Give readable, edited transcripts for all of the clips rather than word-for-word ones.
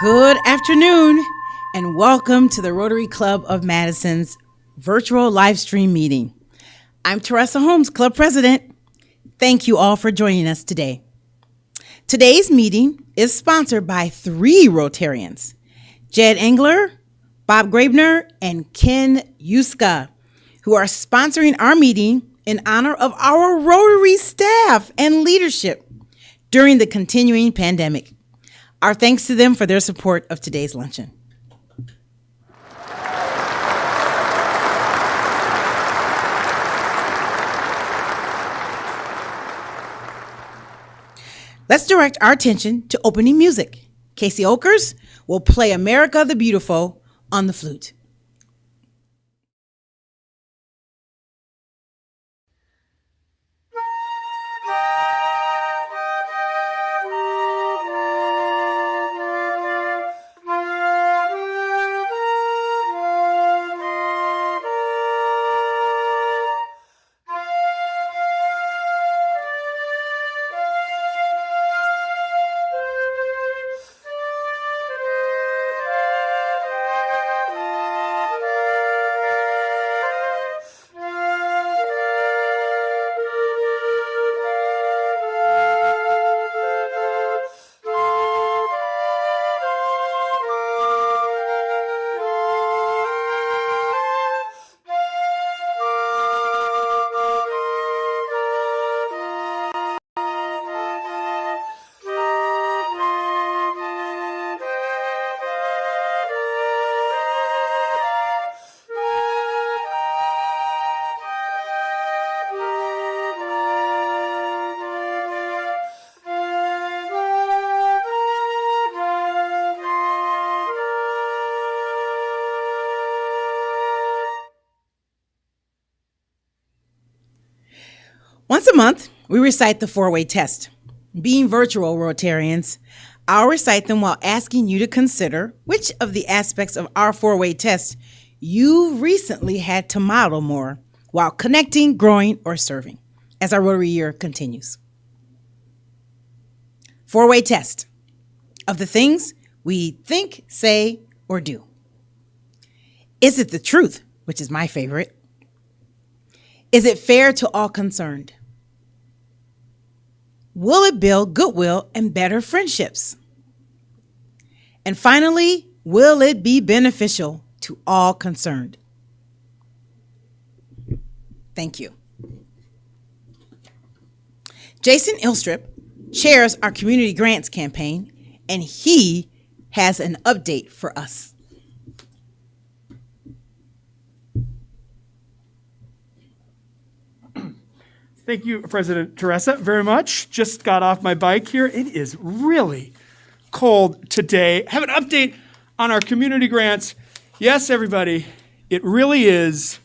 Good afternoon, and welcome to the Rotary Club of Madison's virtual live stream meeting. I'm Teresa Holmes, Club President. Thank you all for joining us today. Today's meeting is sponsored by 3 Rotarians, Jed Engler, Bob Grabner, and Ken Yuska, who are sponsoring our meeting in honor of our Rotary staff and leadership during the continuing pandemic. Our thanks to them for their support of today's luncheon. Let's direct our attention to opening music. Casey Oakers will play America the Beautiful on the flute. Once a month, we recite the 4-way test. Being virtual Rotarians, I'll recite them while asking you to consider which of the aspects of our 4-way test you recently had to model more while connecting, growing, or serving as our Rotary year continues. 4-way test of the things we think, say, or do. Is it the truth, which is my favorite? Is it fair to all concerned? Will it build goodwill and better friendships? And finally, will it be beneficial to all concerned? Thank you. Jason Ilstrip chairs our community grants campaign, and he has an update for us. Thank you, President Teresa, very much. Just got off my bike here. It is really cold today. Have an update on our community grants. Yes, everybody, it really is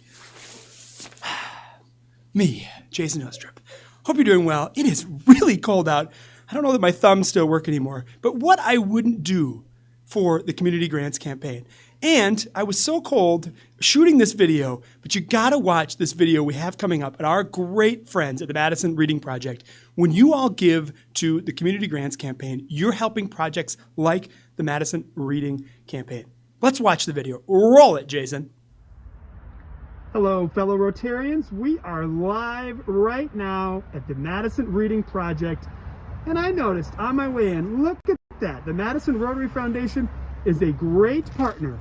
me, Jason Ilstrip. Hope you're doing well. It is really cold out. I don't know that my thumbs still work anymore, but what I wouldn't do for the community grants campaign. And I was so cold shooting this video, but you gotta watch this video we have coming up at our great friends at the Madison Reading Project. When you all give to the community grants campaign, you're helping projects like the Madison Reading Campaign. Let's watch the video. Roll it, Jason. Hello, fellow Rotarians. We are live right now at the Madison Reading Project. And I noticed on my way in, look at that. The Madison Rotary Foundation is a great partner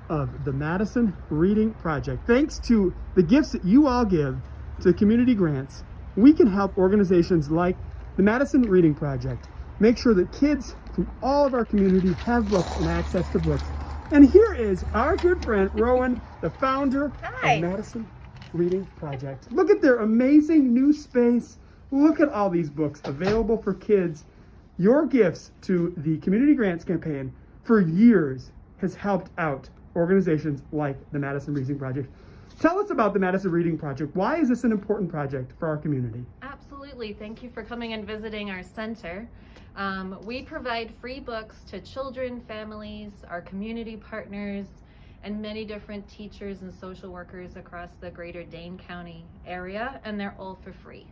of the Madison Reading Project. Thanks to the gifts that you all give to community grants, we can help organizations like the Madison Reading Project make sure that kids from all of our community have books and access to books. And here is our good friend, Rowan, the founder of Madison Reading Project. Look at their amazing new space. Look at all these books available for kids. Your gifts to the community grants campaign for years has helped out organizations like the Madison Reading Project. Tell us about the Madison Reading Project. Why is this an important project for our community? Absolutely. Thank you for coming and visiting our center. We provide free books to children, families, our community partners, and many different teachers and social workers across the greater Dane County area, and they're all for free.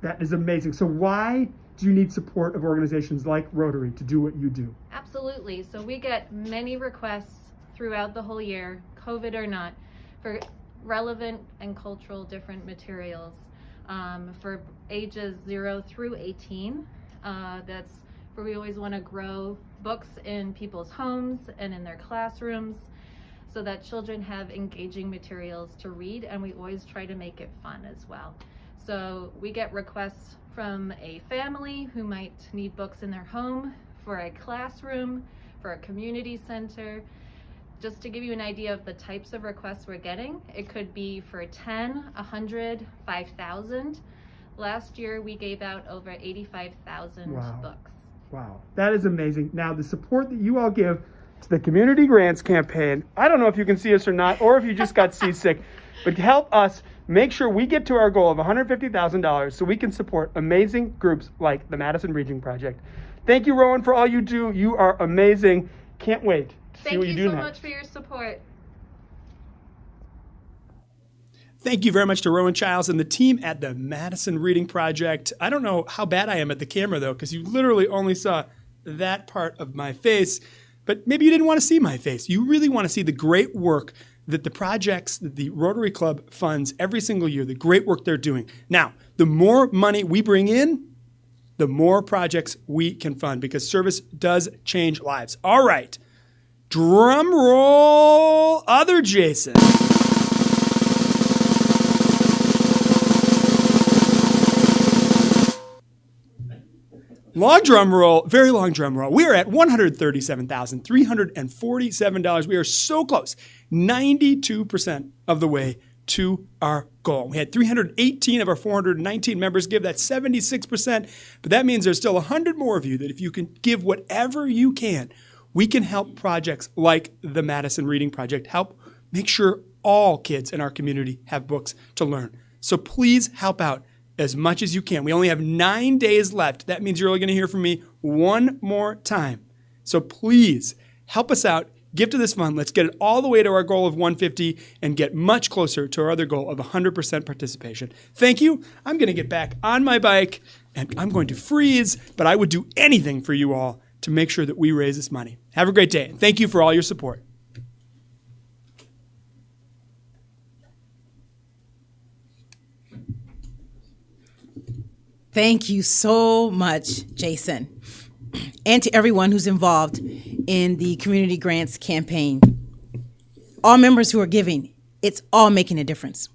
That is amazing. So why do you need support of organizations like Rotary to do what you do? Absolutely. So we get many requests throughout the whole year, COVID or not, for relevant and cultural different materials for ages 0 through 18. That's where we always want to grow books in people's homes and in their classrooms so that children have engaging materials to read, and we always try to make it fun as well. So we get requests from a family who might need books in their home, for a classroom, for a community center. Just to give you an idea of the types of requests we're getting, it could be for 10, 100, 5,000. Last year we gave out over 85,000 books. Wow, that is amazing. Now, the support that you all give to the Community Grants Campaign, I don't know if you can see us or not, or if you just got seasick, but help us make sure we get to our goal of $150,000 so we can support amazing groups like the Madison Reading Project. Thank you, Rowan, for all you do. You are amazing. Can't wait to see what you do next. Thank you so much for your support. Thank you very much to Rowan Childs and the team at the Madison Reading Project. I don't know how bad I am at the camera, though, because you literally only saw that part of my face. But maybe you didn't want to see my face. You really want to see the great work that the projects that the Rotary Club funds every single year, the great work they're doing. Now, the more money we bring in, the more projects we can fund, because service does change lives. All right. Drum roll, other Jason. Long drum roll, very long drum roll. We are at $137,347. We are so close, 92% of the way to our goal. We had 318 of our 419 members give. That's 76%. But that means there's still 100 more of you that if you can give whatever you can, we can help projects like the Madison Reading Project help make sure all kids in our community have books to learn. So please help out as much as you can. We only have 9 days left. That means you're only going to hear from me one more time. So please help us out. Give to this fund. Let's get it all the way to our goal of 150 and get much closer to our other goal of 100% participation. Thank you. I'm going to get back on my bike and I'm going to freeze, but I would do anything for you all to make sure that we raise this money. Have a great day. Thank you for all your support. Thank you so much, Jason, and to everyone who's involved in the Community Grants Campaign. All members who are giving, it's all making a difference.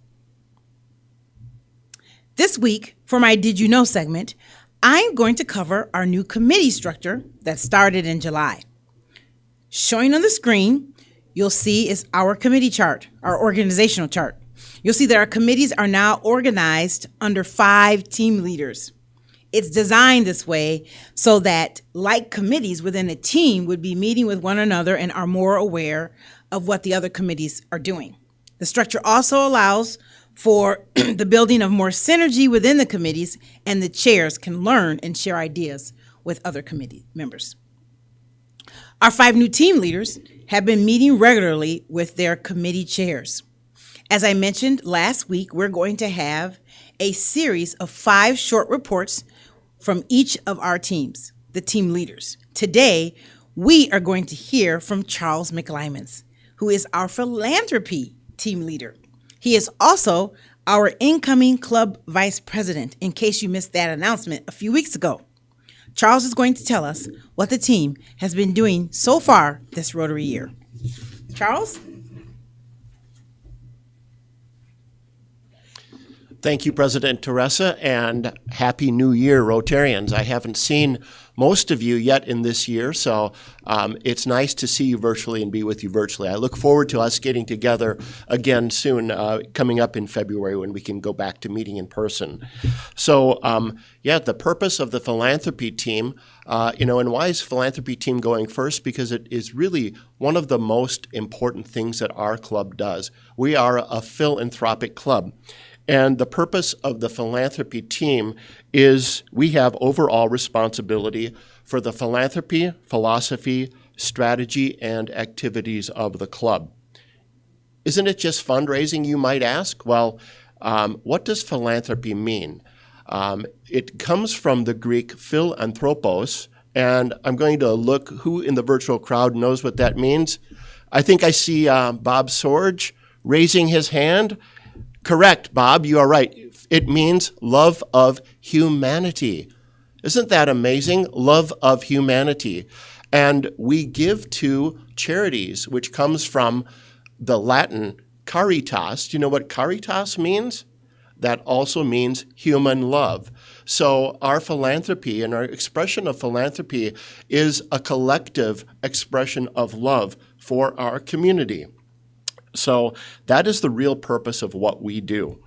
This week, for my Did You Know segment, I'm going to cover our new committee structure that started in July. Showing on the screen, you'll see is our committee chart, our organizational chart. You'll see that our committees are now organized under 5 team leaders. It's designed this way so that, like committees within a team, would be meeting with one another and are more aware of what the other committees are doing. The structure also allows for the building of more synergy within the committees, and the chairs can learn and share ideas with other committee members. Our 5 new team leaders have been meeting regularly with their committee chairs. As I mentioned last week, we're going to have a series of 5 short reports from each of our teams, the team leaders. Today, we are going to hear from Charles Mcleymans, who is our philanthropy team leader. He is also our incoming club vice president, in case you missed that announcement a few weeks ago. Charles is going to tell us what the team has been doing so far this Rotary year. Charles? Thank you, President Teresa, and Happy New Year, Rotarians. I haven't seen most of you yet in this year, so it's nice to see you virtually and be with you virtually. I look forward to us getting together again soon, coming up in February when we can go back to meeting in person. So, the purpose of the philanthropy team, and why is philanthropy team going first? Because it is really one of the most important things that our club does. We are a philanthropic club. And the purpose of the philanthropy team is we have overall responsibility for the philanthropy, philosophy, strategy, and activities of the club. Isn't it just fundraising, you might ask? Well, what does philanthropy mean? It comes from the Greek philanthropos, and I'm going to look who in the virtual crowd knows what that means. I think I see Bob Sorge raising his hand. Correct, Bob, you are right. It means love of humanity. Isn't that amazing? Love of humanity. And we give to charities, which comes from the Latin caritas. Do you know what caritas means? That also means human love. So our philanthropy and our expression of philanthropy is a collective expression of love for our community. So that is the real purpose of what we do.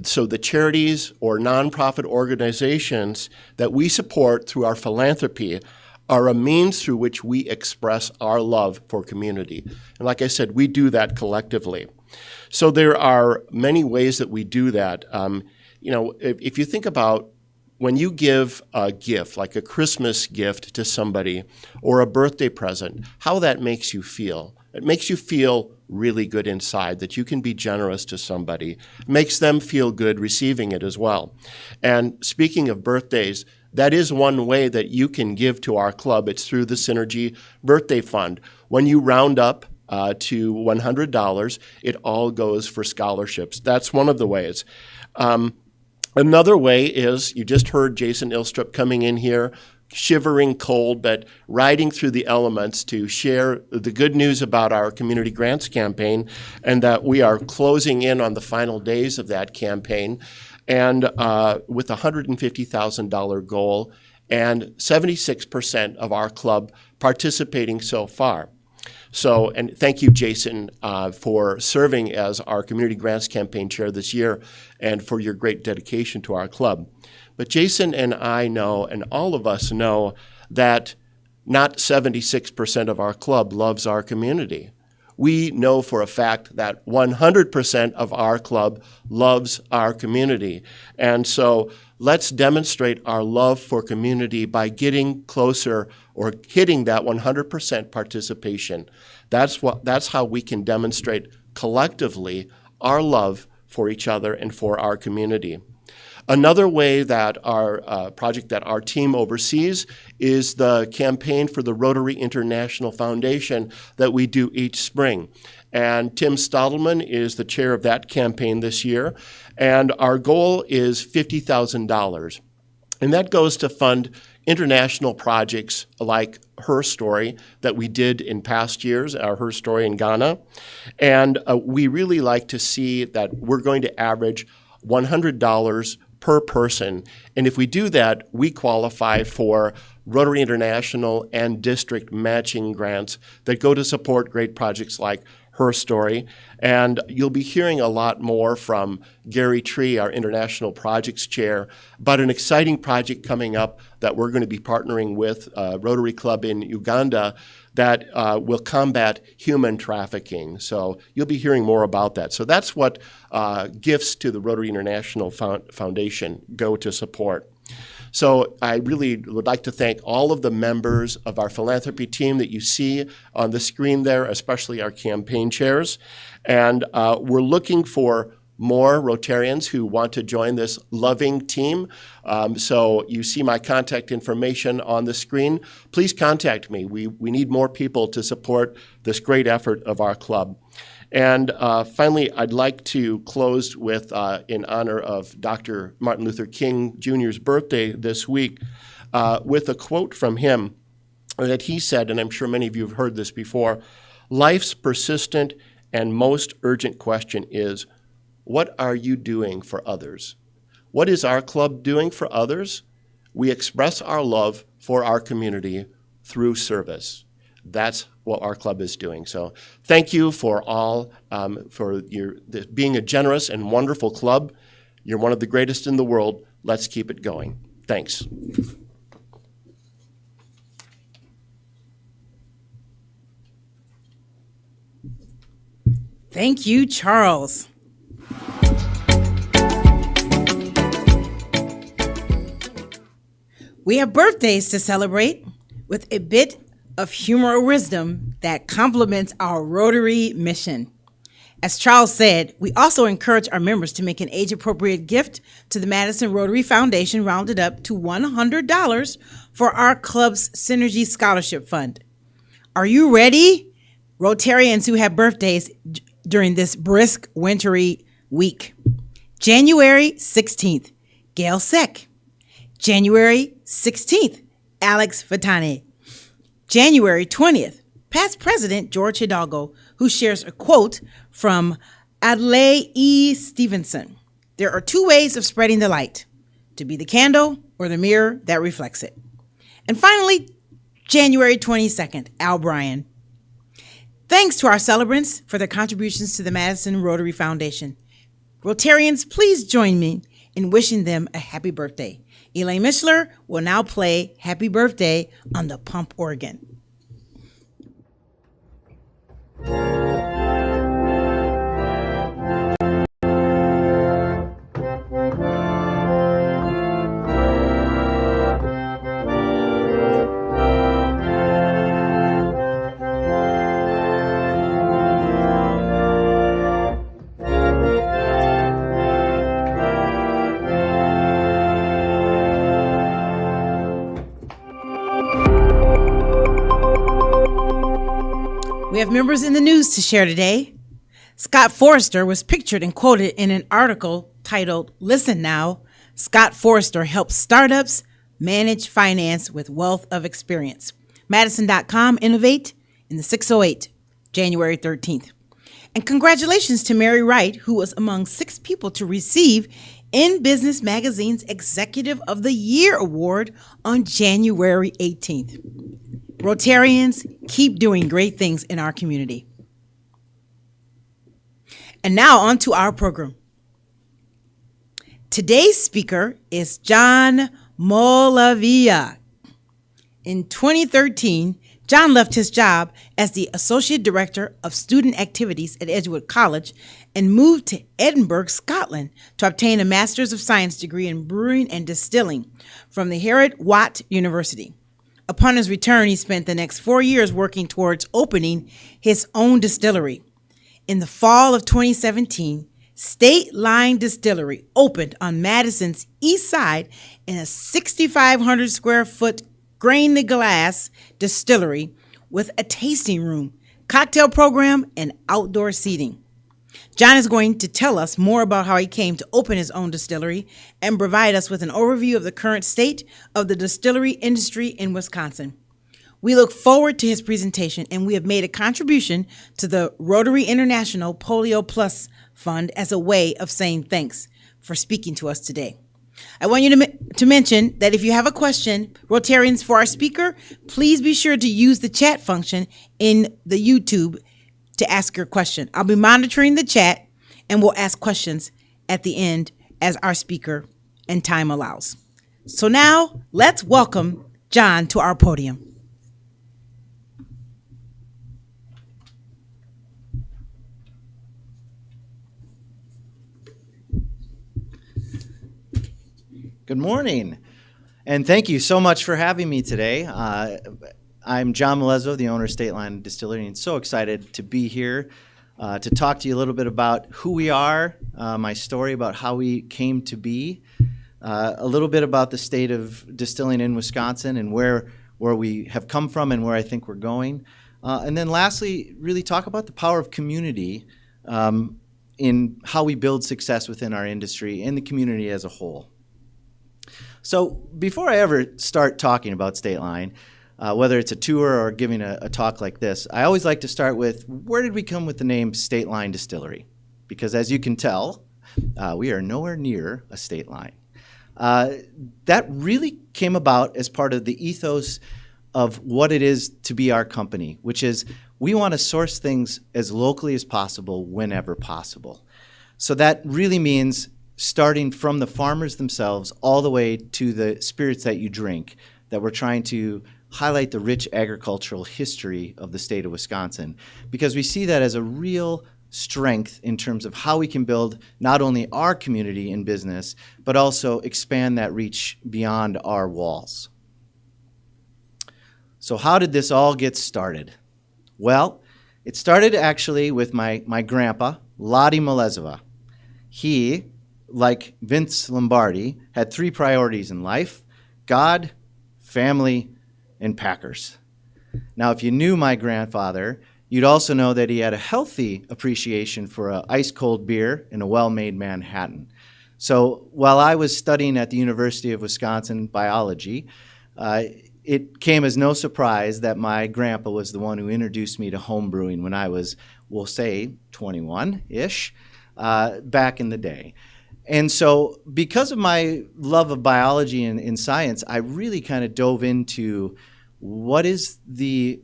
So the charities or nonprofit organizations that we support through our philanthropy are a means through which we express our love for community. And like I said, we do that collectively. So there are many ways that we do that. If you think about when you give a gift, like a Christmas gift to somebody or a birthday present, how that makes you feel. It makes you feel really good inside that you can be generous to somebody. It makes them feel good receiving it as well. And speaking of birthdays, that is one way that you can give to our club. It's through the Synergy Birthday Fund. When you round up to $100, it all goes for scholarships. That's one of the ways. Another way is, you just heard Jason Ilstrup coming in here, shivering cold, but riding through the elements to share the good news about our community grants campaign, and that we are closing in on the final days of that campaign, and with a $150,000 goal, and 76% of our club participating so far. So, and thank you, Jason, for serving as our Community Grants Campaign Chair this year and for your great dedication to our club. But Jason and I know, and all of us know, that not 76% of our club loves our community. We know for a fact that 100% of our club loves our community. And so let's demonstrate our love for community by getting closer or hitting that 100% participation. That's how we can demonstrate collectively our love for each other and for our community. Another way that our project that our team oversees is the campaign for the Rotary International Foundation that we do each spring. And Tim Stottleman is the chair of that campaign this year. And our goal is $50,000. And that goes to fund international projects like Her Story that we did in past years, our Her Story in Ghana. And we really like to see that we're going to average $100 per person. And if we do that, we qualify for Rotary International and district matching grants that go to support great projects like Her Story. And you'll be hearing a lot more from Gary Tree, our International Projects Chair, about an exciting project coming up that we're going to be partnering with Rotary Club in Uganda that will combat human trafficking. So you'll be hearing more about that. So that's what gifts to the Rotary International Foundation go to support. So I really would like to thank all of the members of our philanthropy team that you see on the screen there, especially our campaign chairs. And we're looking for more Rotarians who want to join this loving team. So you see my contact information on the screen. Please contact me. We need more people to support this great effort of our club. And finally, I'd like to close with, in honor of Dr. Martin Luther King Jr.'s birthday this week, with a quote from him that he said, and I'm sure many of you have heard this before, "Life's persistent and most urgent question is, what are you doing for others?" What is our club doing for others? We express our love for our community through service. That's what our club is doing. So thank you for all, for being a generous and wonderful club. You're one of the greatest in the world. Let's keep it going. Thanks. Thank you, Charles. We have birthdays to celebrate with a bit of humor or wisdom that complements our Rotary mission. As Charles said, we also encourage our members to make an age-appropriate gift to the Madison Rotary Foundation, rounded up to $100 for our club's Synergy Scholarship Fund. Are you ready? Rotarians who have birthdays during this brisk, wintry week. January 16th, Gail Seck. January 16th, Alex Fatane. January 20th, past President George Hidalgo, who shares a quote from Adlai E. Stevenson. There are two ways of spreading the light: to be the candle or the mirror that reflects it. And finally, January 22nd, Al Bryan. Thanks to our celebrants for their contributions to the Madison Rotary Foundation. Rotarians, please join me in wishing them a happy birthday. Elaine Mishler will now play Happy Birthday on the pump organ. We have members in the news to share today. Scott Forrester was pictured and quoted in an article titled, "Listen Now, Scott Forrester Helps Startups Manage Finance with Wealth of Experience." Madison.com Innovate in the 608, January 13th. And congratulations to Mary Wright, who was among 6 people to receive In Business Magazine's Executive of the Year Award on January 18th. Rotarians, keep doing great things in our community. And now on to our program. Today's speaker is John Mleziva. In 2013, John left his job as the Associate Director of Student Activities at Edgewood College and moved to Edinburgh, Scotland to obtain a Master's of Science degree in Brewing and Distilling from the Herod Watt University. Upon his return, he spent the next 4 years working towards opening his own distillery. In the fall of 2017, State Line Distillery opened on Madison's east side in a 6,500 square foot grain-to-glass distillery with a tasting room, cocktail program, and outdoor seating. John is going to tell us more about how he came to open his own distillery and provide us with an overview of the current state of the distillery industry in Wisconsin. We look forward to his presentation, and we have made a contribution to the Rotary International Polio Plus Fund as a way of saying thanks for speaking to us today. I want you to mention that if you have a question, Rotarians, for our speaker, please be sure to use the chat function in the YouTube to ask your question. I'll be monitoring the chat, and we'll ask questions at the end as our speaker and time allows. So now let's welcome John to our podium. Good morning, and thank you so much for having me today. I'm John Mleziva, the owner of State Line Distillery, and so excited to be here to talk to you a little bit about who we are, my story about how we came to be, a little bit about the state of distilling in Wisconsin and where we have come from and where I think we're going. And then lastly, really talk about the power of community in how we build success within our industry and the community as a whole. So before I ever start talking about State Line, whether it's a tour or giving a talk like this, I always like to start with, where did we come with the name State Line Distillery? Because as you can tell, we are nowhere near a state line. That really came about as part of the ethos of what it is to be our company, which is we want to source things as locally as possible whenever possible. So that really means starting from the farmers themselves all the way to the spirits that you drink, that we're trying to highlight the rich agricultural history of the state of Wisconsin, because we see that as a real strength in terms of how we can build not only our community and business, but also expand that reach beyond our walls. So how did this all get started? Well, it started actually with my grandpa, Lottie Mleziva. He, like Vince Lombardi, had 3 priorities in life: God, family, and Packers. Now, if you knew my grandfather, you'd also know that he had a healthy appreciation for an ice-cold beer and a well-made Manhattan. So while I was studying at the University of Wisconsin biology, it came as no surprise that my grandpa was the one who introduced me to home brewing when I was, we'll say, 21-ish, back in the day. And so because of my love of biology and science, I really kind of dove into what is the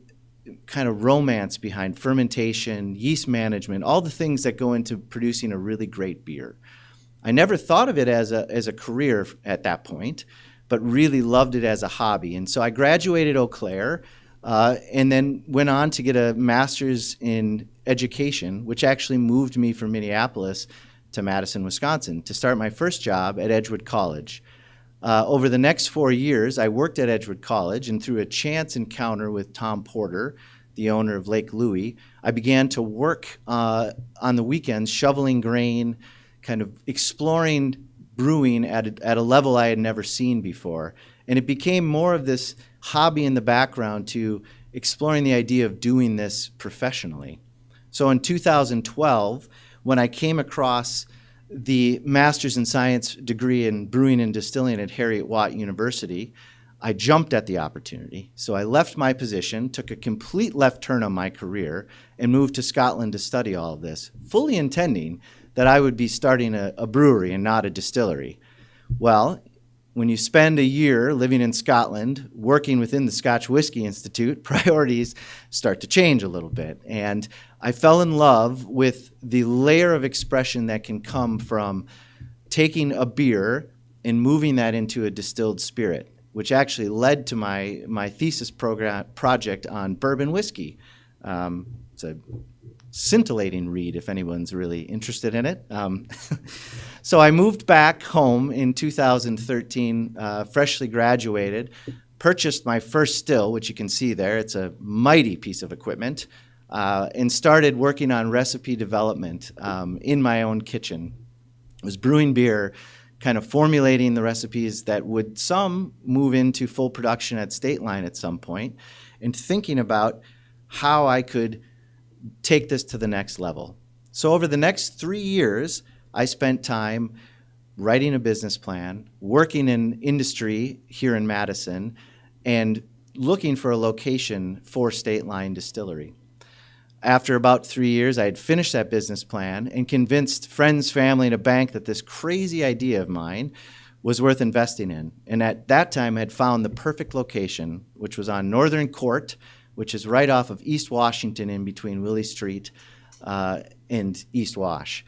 kind of romance behind fermentation, yeast management, all the things that go into producing a really great beer. I never thought of it as a career at that point, but really loved it as a hobby. And so I graduated Eau Claire and then went on to get a master's in education, which actually moved me from Minneapolis to Madison, Wisconsin, to start my first job at Edgewood College. Over the next 4 years, I worked at Edgewood College, and through a chance encounter with Tom Porter, the owner of Lake Louie, I began to work on the weekends, shoveling grain, kind of exploring brewing at a level I had never seen before. And it became more of this hobby in the background to exploring the idea of doing this professionally. So in 2012, when I came across the Master's in Science degree in Brewing and Distilling at Heriot-Watt University, I jumped at the opportunity. So I left my position, took a complete left turn on my career, and moved to Scotland to study all of this, fully intending that I would be starting a brewery and not a distillery. Well, when you spend a year living in Scotland, working within the Scotch Whisky Institute, priorities start to change a little bit. And I fell in love with the layer of expression that can come from taking a beer and moving that into a distilled spirit, which actually led to my thesis project on bourbon whiskey. It's a scintillating read if anyone's really interested in it. So I moved back home in 2013, freshly graduated, purchased my first still, which you can see there. It's a mighty piece of equipment, and started working on recipe development in my own kitchen. I was brewing beer, kind of formulating the recipes that would some move into full production at State Line at some point, and thinking about how I could take this to the next level. So over the next 3 years, I spent time writing a business plan, working in industry here in Madison, and looking for a location for State Line Distillery. After about 3 years, I had finished that business plan and convinced friends, family, and a bank that this crazy idea of mine was worth investing in. And at that time, I had found the perfect location, which was on Northern Court, which is right off of East Washington in between Willie Street and East Wash.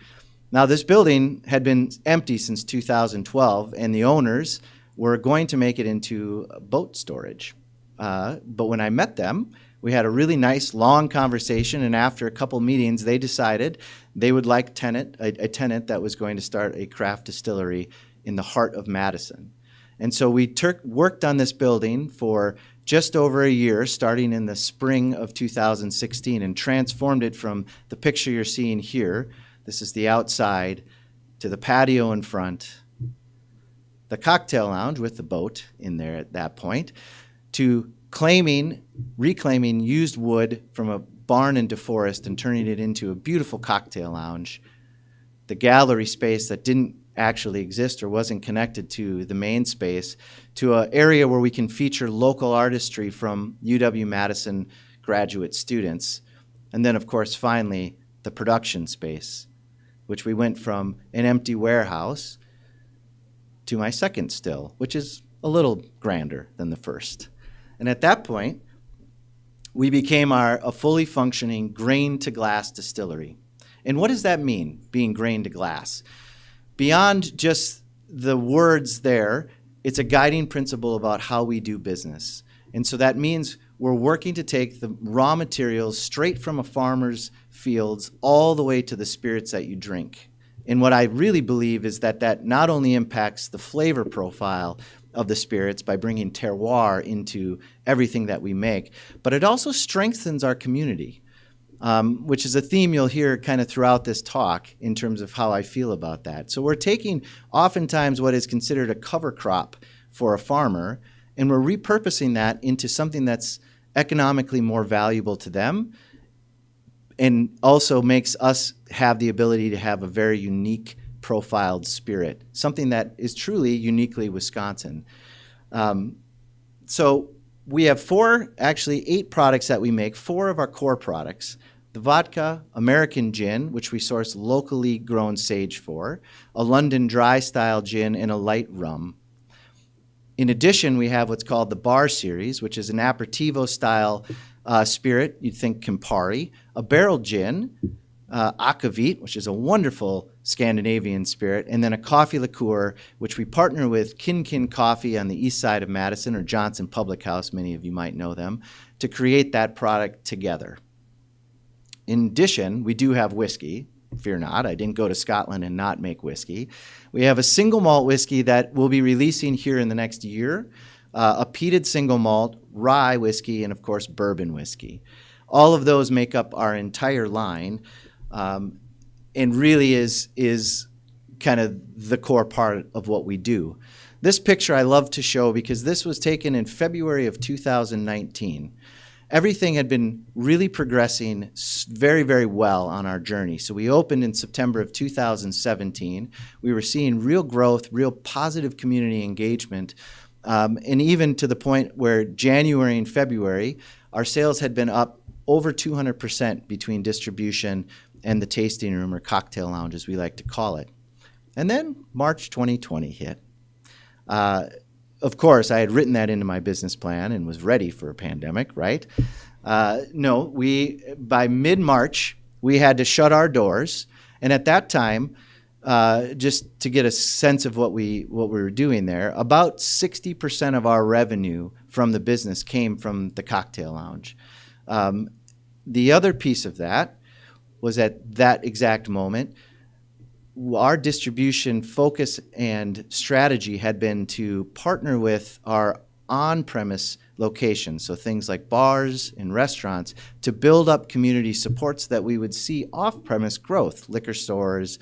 Now, this building had been empty since 2012, and the owners were going to make it into boat storage. But when I met them, we had a really nice, long conversation, and after a couple meetings, they decided they would like a tenant that was going to start a craft distillery in the heart of Madison. And so we worked on this building for just over a year, starting in the spring of 2016, and transformed it from the picture you're seeing here. This is the outside, to the patio in front, the cocktail lounge with the boat in there at that point, to reclaiming used wood from a barn in DeForest and turning it into a beautiful cocktail lounge, the gallery space that didn't actually exist or wasn't connected to the main space, to an area where we can feature local artistry from UW-Madison graduate students. And then, of course, finally, the production space, which we went from an empty warehouse to my second still, which is a little grander than the first. And at that point, we became a fully functioning grain-to-glass distillery. And what does that mean, being grain to glass? Beyond just the words there, it's a guiding principle about how we do business. And so that means we're working to take the raw materials straight from a farmer's fields all the way to the spirits that you drink. And what I really believe is that not only impacts the flavor profile of the spirits by bringing terroir into everything that we make, but it also strengthens our community. which is a theme you'll hear kind of throughout this talk in terms of how I feel about that. So we're taking oftentimes what is considered a cover crop for a farmer, and we're repurposing that into something that's economically more valuable to them and also makes us have the ability to have a very unique profiled spirit, something that is truly uniquely Wisconsin. So we have actually 8 products that we make, 4 of our core products. The vodka, American gin, which we source locally grown sage for, a London dry style gin, and a light rum. In addition, we have what's called the Bar Series, which is an aperitivo style spirit. You'd think Campari, a barrel gin, Akavit, which is a wonderful Scandinavian spirit, and then a coffee liqueur, which we partner with Kin Kin Coffee on the east side of Madison, or Johnson Public House, many of you might know them, to create that product together. In addition, we do have whiskey. Fear not, I didn't go to Scotland and not make whiskey. We have a single malt whiskey that we'll be releasing here in the next year, a peated single malt, rye whiskey, and of course bourbon whiskey. All of those make up our entire line, and really is kind of the core part of what we do. This picture I love to show because this was taken in February of 2019. Everything had been really progressing very, very well on our journey. So we opened in September of 2017. We were seeing real growth, real positive community engagement, and even to the point where January and February, our sales had been up over 200% between distribution and the tasting room, or cocktail lounge as we like to call it. And then March 2020 hit. Of course, I had written that into my business plan and was ready for a pandemic, right? No, by mid-March, we had to shut our doors. And at that time, just to get a sense of what we were doing there, about 60% of our revenue from the business came from the cocktail lounge. The other piece of that was at that exact moment, our distribution focus and strategy had been to partner with our on-premise locations, so things like bars and restaurants, to build up community supports that we would see off-premise growth, liquor stores,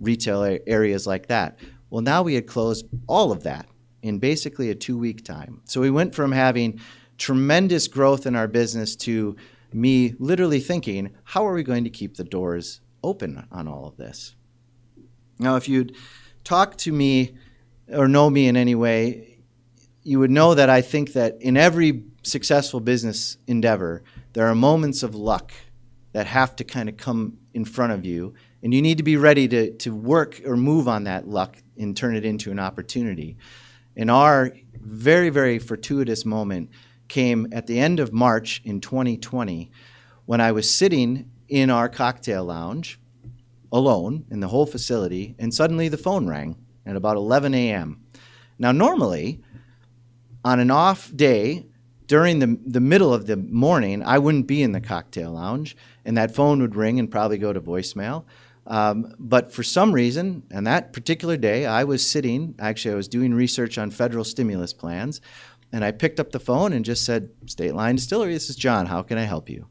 retail areas like that. Well, now we had closed all of that in basically a 2-week time. So we went from having tremendous growth in our business to me literally thinking, how are we going to keep the doors open on all of this? Now, if you'd talk to me or know me in any way, you would know that I think that in every successful business endeavor, there are moments of luck that have to kind of come in front of you, and you need to be ready to work or move on that luck and turn it into an opportunity. And our very, very fortuitous moment came at the end of March in 2020, when I was sitting in our cocktail lounge alone in the whole facility, and suddenly the phone rang at about 11 a.m. Now, normally, on an off day, during the middle of the morning, I wouldn't be in the cocktail lounge, and that phone would ring and probably go to voicemail. But for some reason, on that particular day, I was doing research on federal stimulus plans, and I picked up the phone and just said, State Line Distillery, this is John, how can I help you?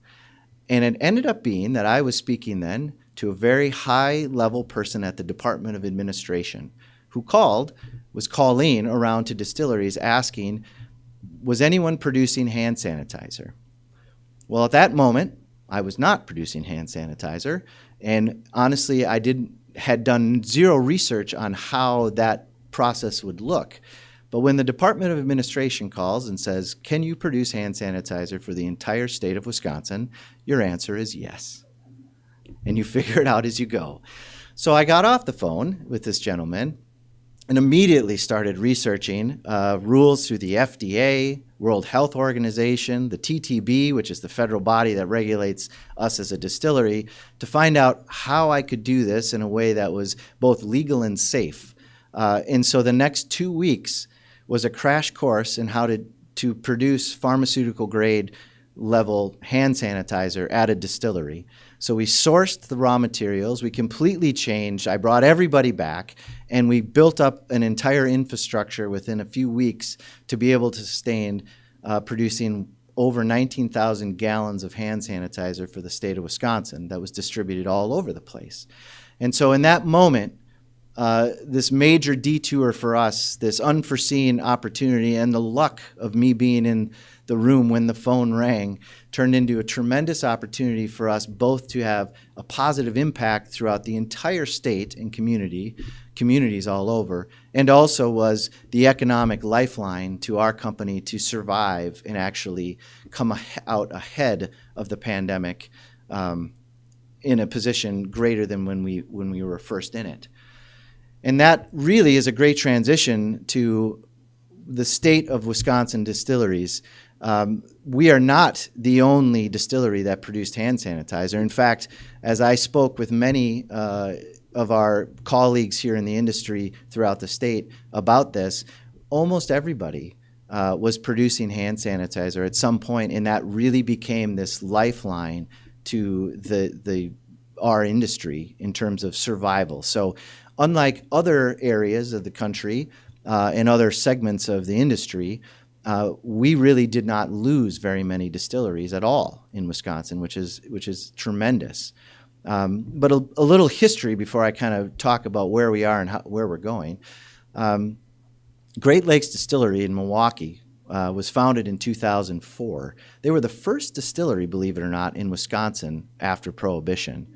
And it ended up being that I was speaking then to a very high-level person at the Department of Administration who was calling around to distilleries asking, was anyone producing hand sanitizer? Well, at that moment, I was not producing hand sanitizer, and honestly, I had done zero research on how that process would look. But when the Department of Administration calls and says, can you produce hand sanitizer for the entire state of Wisconsin? Your answer is yes. And you figure it out as you go. So I got off the phone with this gentleman and immediately started researching rules through the FDA, World Health Organization, the TTB, which is the federal body that regulates us as a distillery, to find out how I could do this in a way that was both legal and safe. And so the next 2 weeks was a crash course in how to produce pharmaceutical grade level hand sanitizer at a distillery. So we sourced the raw materials, we completely changed, I brought everybody back, and we built up an entire infrastructure within a few weeks to be able to sustain producing over 19,000 gallons of hand sanitizer for the state of Wisconsin that was distributed all over the place. And so in that moment, this major detour for us, this unforeseen opportunity, and the luck of me being in the room when the phone rang turned into a tremendous opportunity for us both to have a positive impact throughout the entire state and communities all over, and also was the economic lifeline to our company to survive and actually come out ahead of the pandemic in a position greater than when we were first in it. And that really is a great transition to the state of Wisconsin distilleries. We are not the only distillery that produced hand sanitizer. In fact, as I spoke with many of our colleagues here in the industry throughout the state about this, almost everybody was producing hand sanitizer at some point, and that really became this lifeline to our industry in terms of survival. So unlike other areas of the country and other segments of the industry, we really did not lose very many distilleries at all in Wisconsin, which is tremendous. But a little history before I kind of talk about where we are and where we're going. Great Lakes Distillery in Milwaukee was founded in 2004. They were the first distillery, believe it or not, in Wisconsin after Prohibition.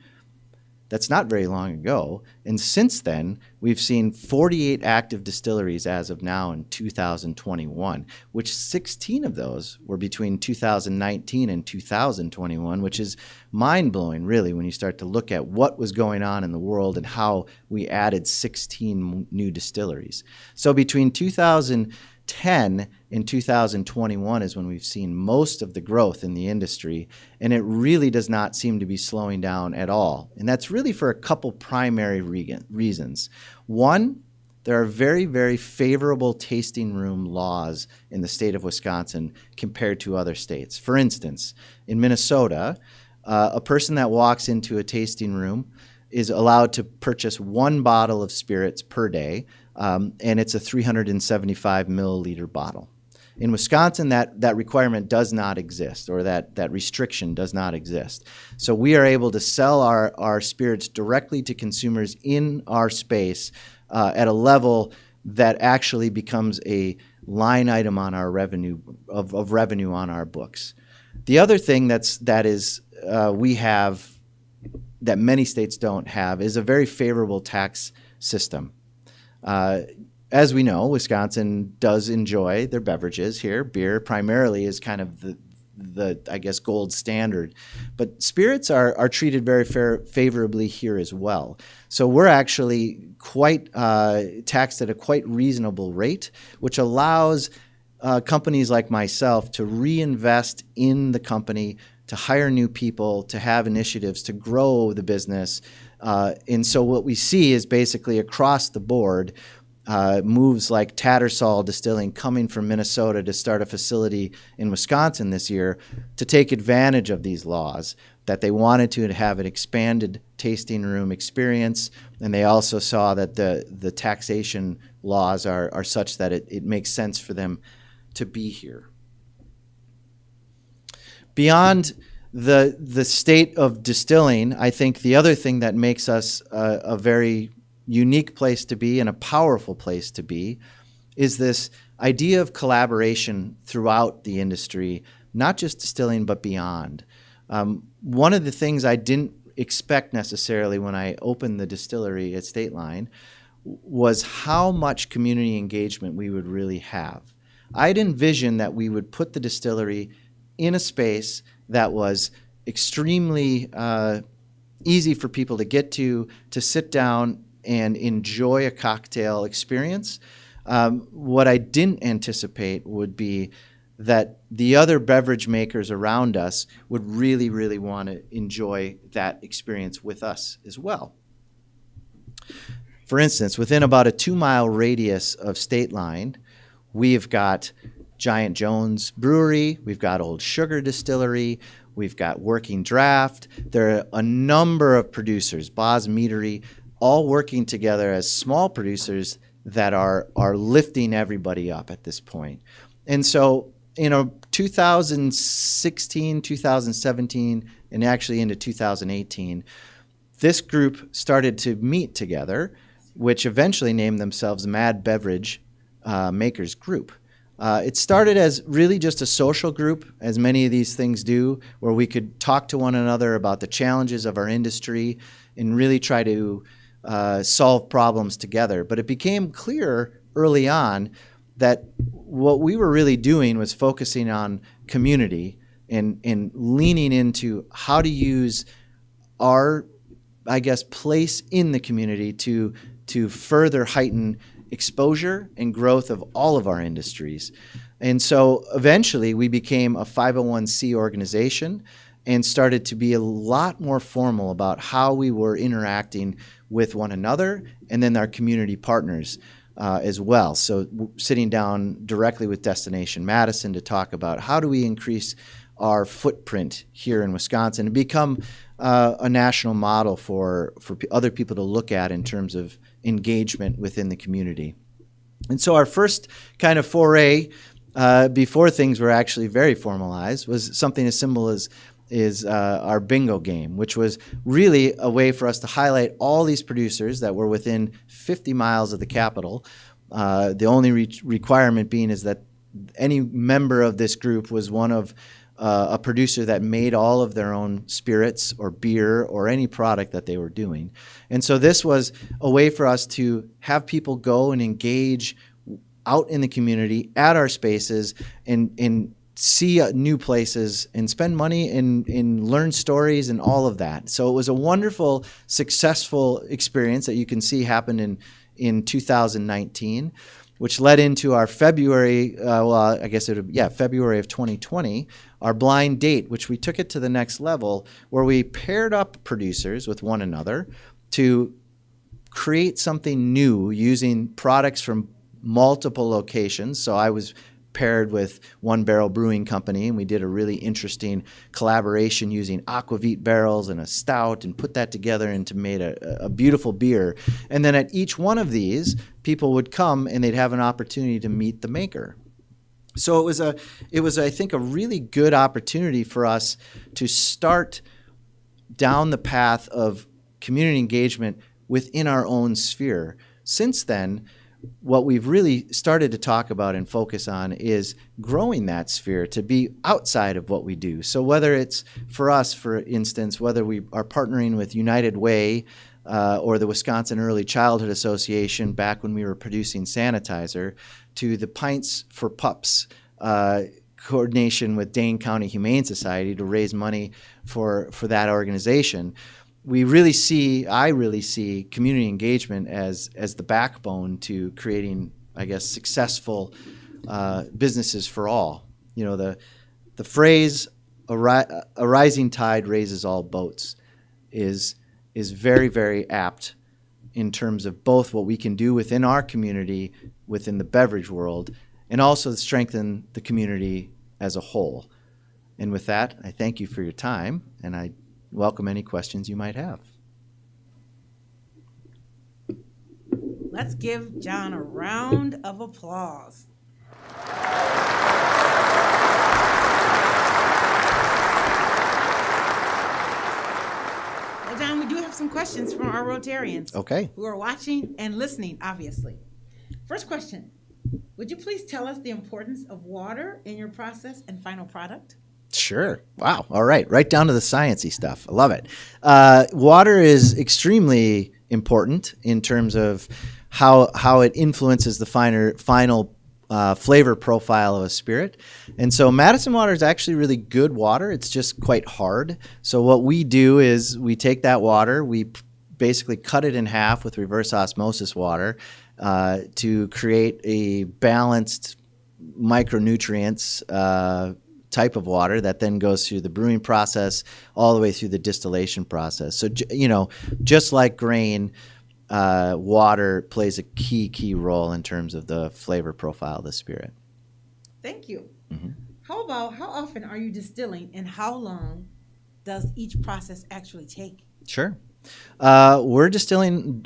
That's not very long ago. And since then, we've seen 48 active distilleries as of now in 2021, which 16 of those were between 2019 and 2021, which is mind-blowing, really, when you start to look at what was going on in the world and how we added 16 new distilleries. So between 2010 and 2021 is when we've seen most of the growth in the industry, and it really does not seem to be slowing down at all. And that's really for a couple primary reasons. One, there are very, very favorable tasting room laws in the state of Wisconsin compared to other states. For instance, in Minnesota, a person that walks into a tasting room is allowed to purchase one bottle of spirits per day, and it's a 375 milliliter bottle. In Wisconsin, that requirement does not exist, or that restriction does not exist. So we are able to sell our spirits directly to consumers in our space at a level that actually becomes a line item on our revenue of revenue on our books. The other thing we have that many states don't have is a very favorable tax system. As we know, Wisconsin does enjoy their beverages here. Beer primarily is kind of the I guess, gold standard. But spirits are treated very favorably here as well. So we're actually quite taxed at a quite reasonable rate, which allows companies like myself to reinvest in the company, to hire new people, to have initiatives to grow the business. And so what we see is basically across the board, moves like Tattersall Distilling coming from Minnesota to start a facility in Wisconsin this year to take advantage of these laws, that they wanted to have an expanded tasting room experience, and they also saw that the taxation laws are such that it makes sense for them to be here. Beyond the state of distilling, I think the other thing that makes us a very unique place to be and a powerful place to be is this idea of collaboration throughout the industry, not just distilling, but beyond. One of the things I didn't expect necessarily when I opened the distillery at State Line was how much community engagement we would really have. I'd envisioned that we would put the distillery in a space that was extremely easy for people to get to sit down and enjoy a cocktail experience. What I didn't anticipate would be that the other beverage makers around us would really, really want to enjoy that experience with us as well. For instance, within about a 2-mile radius of State Line, we've got Giant Jones Brewery, we've got Old Sugar Distillery, we've got Working Draft. There are a number of producers, Boz Meadery, all working together as small producers that are lifting everybody up at this point. And so in a 2016, 2017, and actually into 2018, this group started to meet together, which eventually named themselves Mad Beverage Makers Group. It started as really just a social group, as many of these things do, where we could talk to one another about the challenges of our industry and really try to solve problems together. But it became clear early on that what we were really doing was focusing on community and leaning into how to use our, I guess, place in the community to further heighten exposure and growth of all of our industries. And so eventually we became a 501c organization and started to be a lot more formal about how we were interacting with one another and then our community partners as well. So sitting down directly with Destination Madison to talk about how do we increase our footprint here in Wisconsin and become a national model for other people to look at in terms of engagement within the community. And so our first kind of foray before things were actually very formalized was something as simple as our bingo game, which was really a way for us to highlight all these producers that were within 50 miles of the capital. The only requirement being is that any member of this group was one of a producer that made all of their own spirits or beer or any product that they were doing. And so this was a way for us to have people go and engage out in the community at our spaces and see new places and spend money and learn stories and all of that. So it was a wonderful, successful experience that you can see happened in 2019, which led into our February, February of 2020, our blind date, which we took it to the next level, where we paired up producers with one another to create something new using products from multiple locations. So I was paired with One Barrel Brewing Company, and we did a really interesting collaboration using aquavit barrels and a stout and put that together and made a beautiful beer. And then at each one of these, people would come and they'd have an opportunity to meet the maker. So it was I think a really good opportunity for us to start down the path of community engagement within our own sphere. Since then, what we've really started to talk about and focus on is growing that sphere to be outside of what we do. So whether it's for us, for instance, whether we are partnering with United Way or the Wisconsin Early Childhood Association back when we were producing sanitizer, to the Pints for Pups coordination with Dane County Humane Society to raise money for that organization. I really see community engagement as the backbone to creating, I guess, successful businesses for all. You know, the phrase "a rising tide raises all boats" is very, very apt in terms of both what we can do within our community, within the beverage world, and also strengthen the community as a whole. And with that, I thank you for your time, and I welcome any questions you might have. Let's give John a round of applause. Well, John, we do have some questions from our Rotarians. Okay. Who are watching and listening, obviously. First question, would you please tell us the importance of water in your process and final product? Sure. Wow. All right. Right down to the sciencey stuff. I love it. Water is extremely important in terms of how it influences the final flavor profile of a spirit. And so Madison water is actually really good water. It's just quite hard. So what we do is we take that water, we basically cut it in half with reverse osmosis water to create a balanced micronutrients type of water that then goes through the brewing process all the way through the distillation process. So, just like grain, water plays a key role in terms of the flavor profile of the spirit. Thank you. Mm-hmm. How often are you distilling, and how long does each process actually take? Sure. We're distilling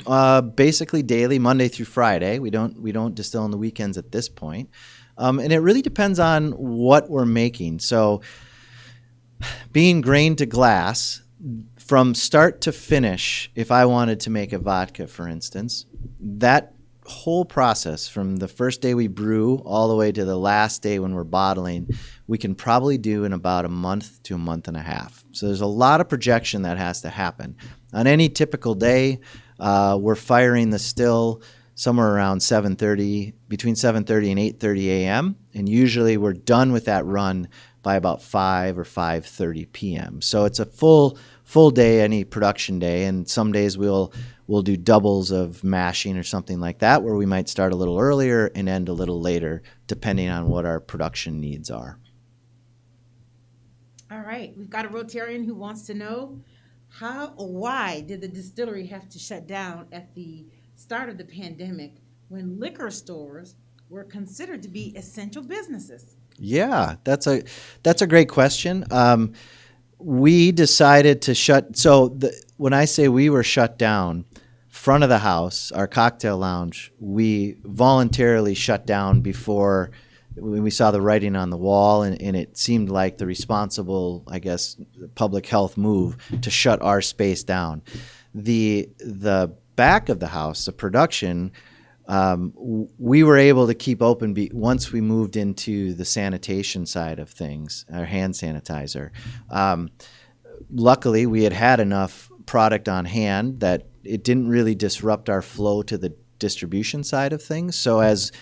basically daily, Monday through Friday. We don't distill on the weekends at this point. And it really depends on what we're making. So being grain to glass, from start to finish, if I wanted to make a vodka, for instance, that whole process from the first day we brew all the way to the last day when we're bottling, we can probably do in about a month to a month and a half. So there's a lot of projection that has to happen. On any typical day, we're firing the still somewhere around 7:30, between 7:30 and 8:30 a.m. And usually we're done with that run by about 5 or 5:30 p.m. So it's a full day, any production day. And some days we'll do doubles of mashing or something like that, where we might start a little earlier and end a little later, depending on what our production needs are. All right, we've got a Rotarian who wants to know how or why did the distillery have to shut down at the start of the pandemic when liquor stores were considered to be essential businesses? Yeah, that's a great question. We decided to shut. So when I say we were shut down, front of the house, our cocktail lounge, we voluntarily shut down before we saw the writing on the wall, and it seemed like the responsible, I guess, public health move to shut our space down. The back of the house, the production, we were able to keep open once we moved into the sanitation side of things, our hand sanitizer. Luckily, we had enough product on hand that it didn't really disrupt our flow to the distribution side of things. So as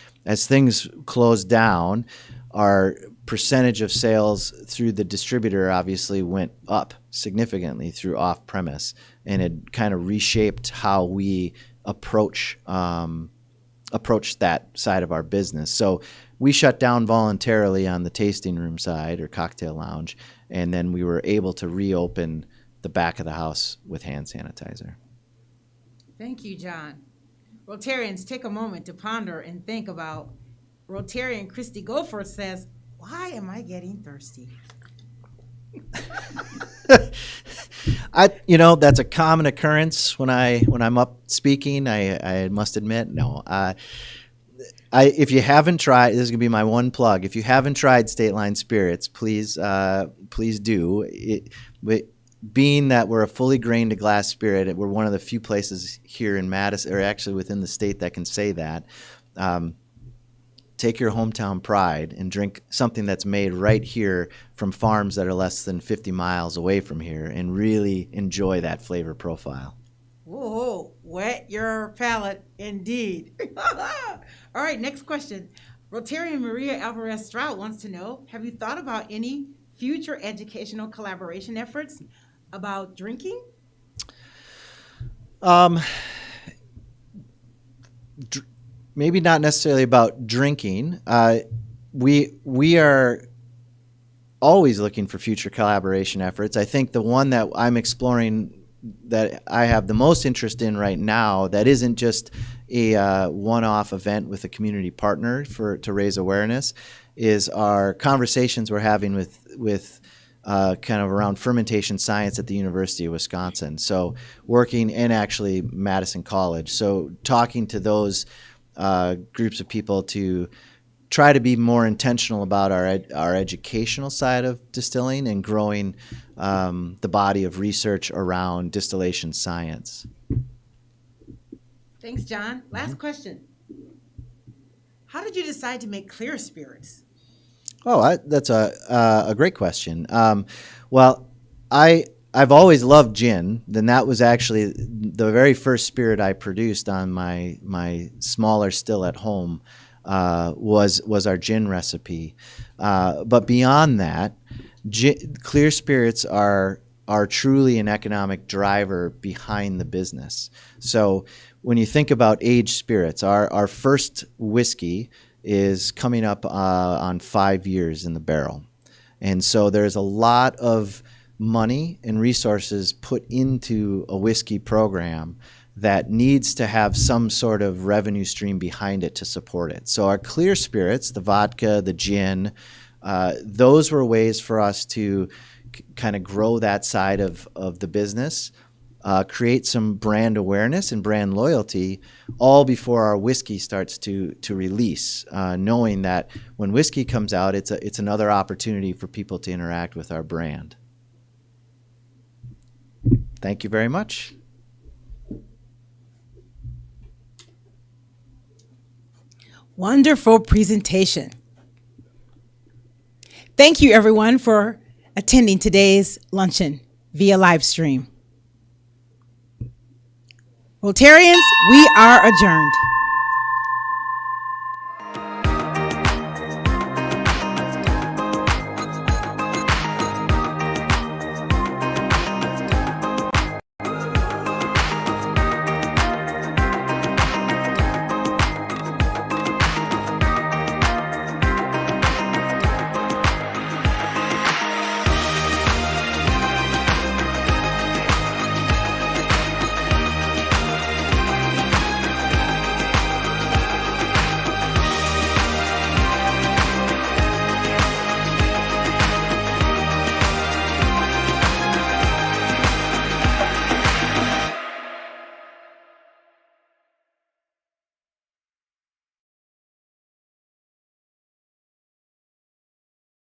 things closed down, our percentage of sales through the distributor obviously went up significantly through off-premise, and it kind of reshaped how we approach that side of our business. So we shut down voluntarily on the tasting room side or cocktail lounge, and then we were able to reopen the back of the house with hand sanitizer. Thank you, John. Rotarians, take a moment to ponder and think about. Rotarian Christy Gopher says, "Why am I getting thirsty?" That's a common occurrence when I'm up speaking. I must admit, no. If you haven't tried, this is gonna be my one plug. If you haven't tried State Line Spirits, please do. Being that we're a fully grain to glass spirit, we're one of the few places here in Madison, or actually within the state, that can say that. Take your hometown pride and drink something that's made right here from farms that are less than 50 miles away from here, and really enjoy that flavor profile. Whoa, wet your palate indeed. All right, next question. Rotarian Maria Alvarez Stroud wants to know, have you thought about any future educational collaboration efforts about drinking? Maybe not necessarily about drinking. We are always looking for future collaboration efforts. I think the one that I'm exploring that I have the most interest in right now, that isn't just a one-off event with a community partner to raise awareness, is our conversations we're having with kind of around fermentation science at the University of Wisconsin. So working in actually Madison College. So talking to those groups of people to try to be more intentional about our educational side of distilling and growing the body of research around distillation science. Thanks, John. Last question. How did you decide to make clear spirits? Oh, that's a great question. Well, I've always loved gin. Then that was actually the very first spirit I produced on my smaller still at home was our gin recipe. But beyond that, clear spirits are truly an economic driver behind the business. So when you think about aged spirits, our first whiskey is coming up on 5 years in the barrel. And so there's a lot of money and resources put into a whiskey program that needs to have some sort of revenue stream behind it to support it. So our clear spirits, the vodka, the gin, those were ways for us to kind of grow that side of the business create some brand awareness and brand loyalty all before our whiskey starts to release, knowing that when whiskey comes out, it's another opportunity for people to interact with our brand. Thank you very much. Wonderful presentation. Thank you, everyone, for attending today's luncheon via live stream. Rotarians, we are adjourned.